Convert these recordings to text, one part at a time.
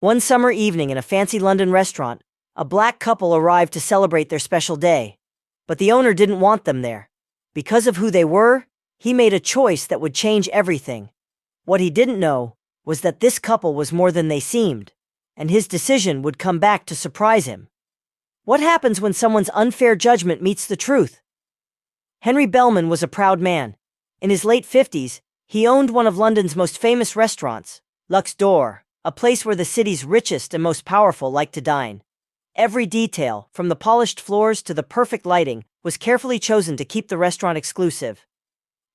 One summer evening in a fancy London restaurant, a black couple arrived to celebrate their special day. But the owner didn't want them there. Because of who they were, he made a choice that would change everything. What he didn't know was that this couple was more than they seemed, and his decision would come back to surprise him. What happens when someone's unfair judgment meets the truth? Henry Bellman was a proud man. In his late 50s, he owned one of London's most famous restaurants, Lux d'Or, a place where the city's richest and most powerful liked to dine. Every detail, from the polished floors to the perfect lighting, was carefully chosen to keep the restaurant exclusive.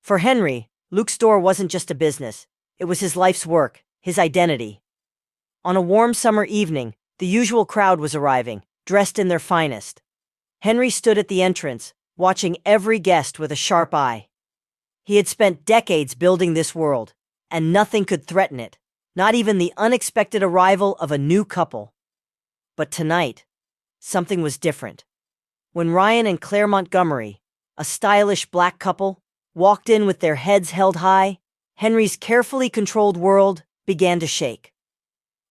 For Henry, Lux d'Or wasn't just a business, it was his life's work, his identity. On a warm summer evening, the usual crowd was arriving, dressed in their finest. Henry stood at the entrance, watching every guest with a sharp eye. He had spent decades building this world, and nothing could threaten it, not even the unexpected arrival of a new couple. But tonight, something was different. When Ryan and Claire Montgomery, a stylish black couple, walked in with their heads held high, Henry's carefully controlled world began to shake.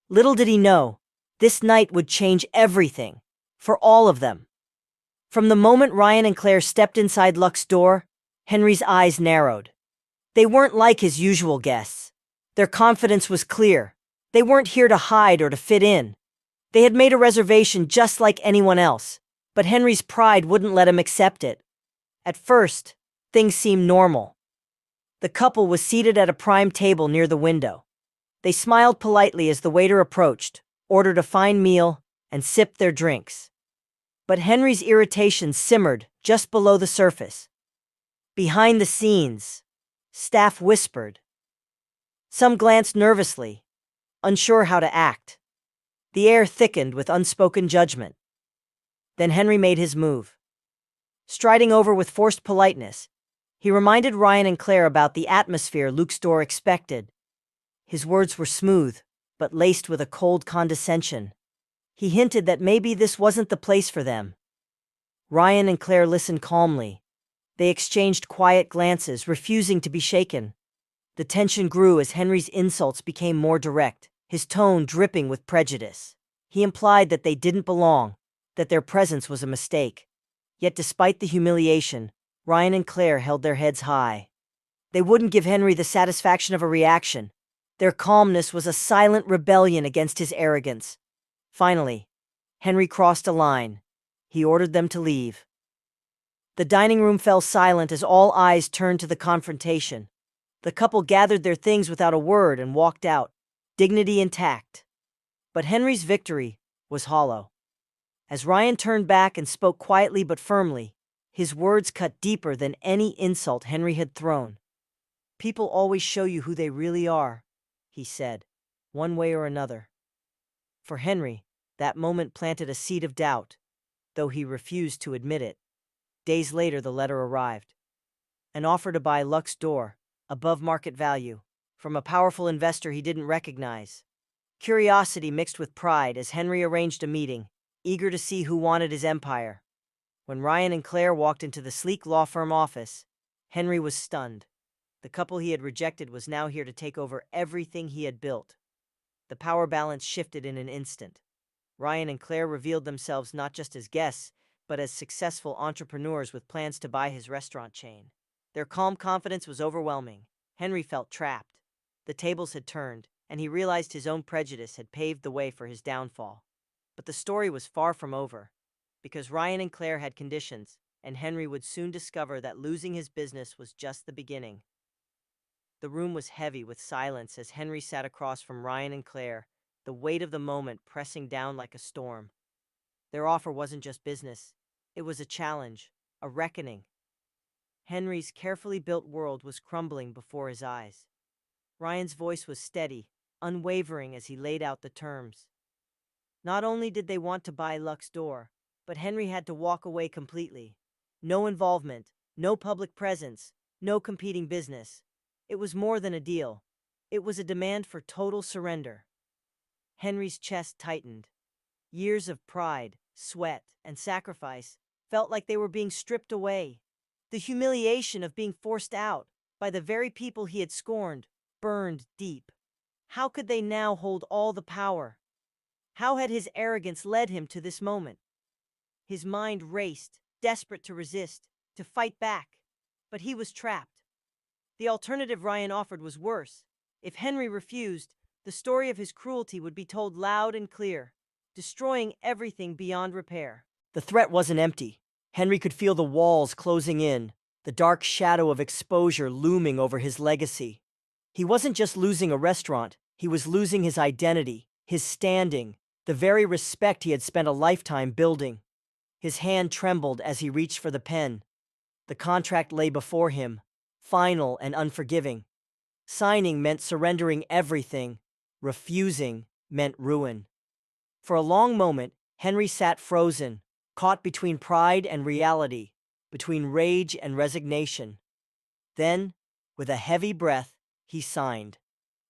Little did he know, this night would change everything, for all of them. From the moment Ryan and Claire stepped inside Lux d'Or, Henry's eyes narrowed. They weren't like his usual guests. Their confidence was clear. They weren't here to hide or to fit in. They had made a reservation just like anyone else, but Henry's pride wouldn't let him accept it. At first, things seemed normal. The couple was seated at a prime table near the window. They smiled politely as the waiter approached, ordered a fine meal, and sipped their drinks. But Henry's irritation simmered just below the surface. Behind the scenes, staff whispered. Some glanced nervously, unsure how to act. The air thickened with unspoken judgment. Then Henry made his move. Striding over with forced politeness, he reminded Ryan and Claire about the atmosphere Lux d'Or expected. His words were smooth, but laced with a cold condescension. He hinted that maybe this wasn't the place for them. Ryan and Claire listened calmly. They exchanged quiet glances, refusing to be shaken. The tension grew as Henry's insults became more direct, his tone dripping with prejudice. He implied that they didn't belong, that their presence was a mistake. Yet despite the humiliation, Ryan and Claire held their heads high. They wouldn't give Henry the satisfaction of a reaction. Their calmness was a silent rebellion against his arrogance. Finally, Henry crossed a line. He ordered them to leave. The dining room fell silent as all eyes turned to the confrontation. The couple gathered their things without a word and walked out, dignity intact. But Henry's victory was hollow. As Ryan turned back and spoke quietly but firmly, his words cut deeper than any insult Henry had thrown. "People always show you who they really are," he said, "one way or another." For Henry, that moment planted a seed of doubt, though he refused to admit it. Days later, the letter arrived. An offer to buy Lux d'Or, above market value, from a powerful investor he didn't recognize. Curiosity mixed with pride as Henry arranged a meeting, eager to see who wanted his empire. When Ryan and Claire walked into the sleek law firm office, Henry was stunned. The couple he had rejected was now here to take over everything he had built. The power balance shifted in an instant. Ryan and Claire revealed themselves not just as guests, but as successful entrepreneurs with plans to buy his restaurant chain. Their calm confidence was overwhelming. Henry felt trapped. The tables had turned, and he realized his own prejudice had paved the way for his downfall. But the story was far from over, because Ryan and Claire had conditions, and Henry would soon discover that losing his business was just the beginning. The room was heavy with silence as Henry sat across from Ryan and Claire, the weight of the moment pressing down like a storm. Their offer wasn't just business, it was a challenge, a reckoning. Henry's carefully built world was crumbling before his eyes. Ryan's voice was steady, unwavering as he laid out the terms. Not only did they want to buy Lux d'Or, but Henry had to walk away completely. No involvement, no public presence, no competing business. It was more than a deal. It was a demand for total surrender. Henry's chest tightened. Years of pride, sweat, and sacrifice felt like they were being stripped away. The humiliation of being forced out by the very people he had scorned burned deep. How could they now hold all the power? How had his arrogance led him to this moment? His mind raced, desperate to resist, to fight back. But he was trapped. The alternative Ryan offered was worse. If Henry refused, the story of his cruelty would be told loud and clear, destroying everything beyond repair. The threat wasn't empty. Henry could feel the walls closing in, the dark shadow of exposure looming over his legacy. He wasn't just losing a restaurant, he was losing his identity, his standing, the very respect he had spent a lifetime building. His hand trembled as he reached for the pen. The contract lay before him, final and unforgiving. Signing meant surrendering everything. Refusing meant ruin. For a long moment, Henry sat frozen, caught between pride and reality, between rage and resignation. Then, with a heavy breath, he signed.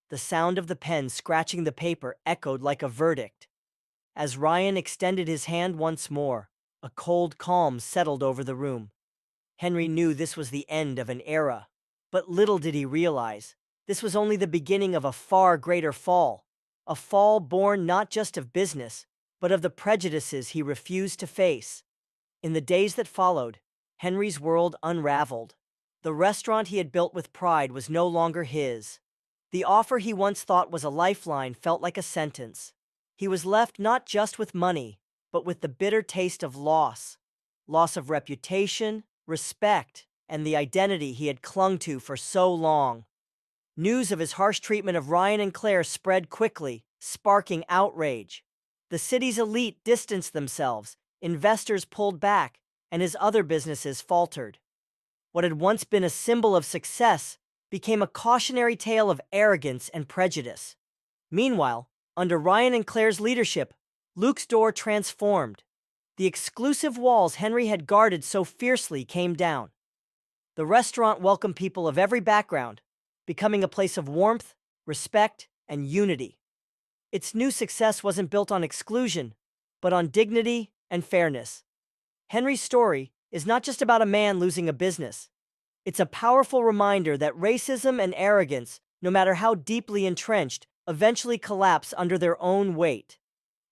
The sound of the pen scratching the paper echoed like a verdict. As Ryan extended his hand once more, a cold calm settled over the room. Henry knew this was the end of an era, but little did he realize, this was only the beginning of a far greater fall, a fall born not just of business, but of the prejudices he refused to face. In the days that followed, Henry's world unraveled. The restaurant he had built with pride was no longer his. The offer he once thought was a lifeline felt like a sentence. He was left not just with money, but with the bitter taste of loss. Loss of reputation, respect, and the identity he had clung to for so long. News of his harsh treatment of Ryan and Claire spread quickly, sparking outrage. The city's elite distanced themselves, investors pulled back, and his other businesses faltered. What had once been a symbol of success became a cautionary tale of arrogance and prejudice. Meanwhile, under Ryan and Claire's leadership, Luke's door transformed. The exclusive walls Henry had guarded so fiercely came down. The restaurant welcomed people of every background, becoming a place of warmth, respect, and unity. Its new success wasn't built on exclusion, but on dignity and fairness. Henry's story is not just about a man losing a business. It's a powerful reminder that racism and arrogance, no matter how deeply entrenched, eventually collapse under their own weight.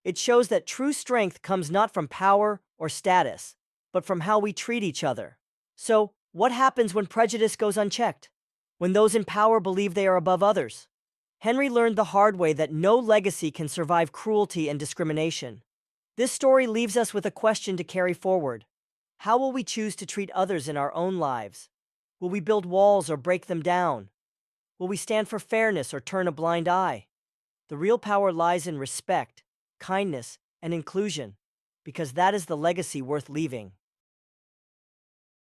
It shows that true strength comes not from power or status, but from how we treat each other. So, what happens when prejudice goes unchecked? When those in power believe they are above others? Henry learned the hard way that no legacy can survive cruelty and discrimination. This story leaves us with a question to carry forward. How will we choose to treat others in our own lives? Will we build walls or break them down? Will we stand for fairness or turn a blind eye? The real power lies in respect, kindness, and inclusion, because that is the legacy worth leaving.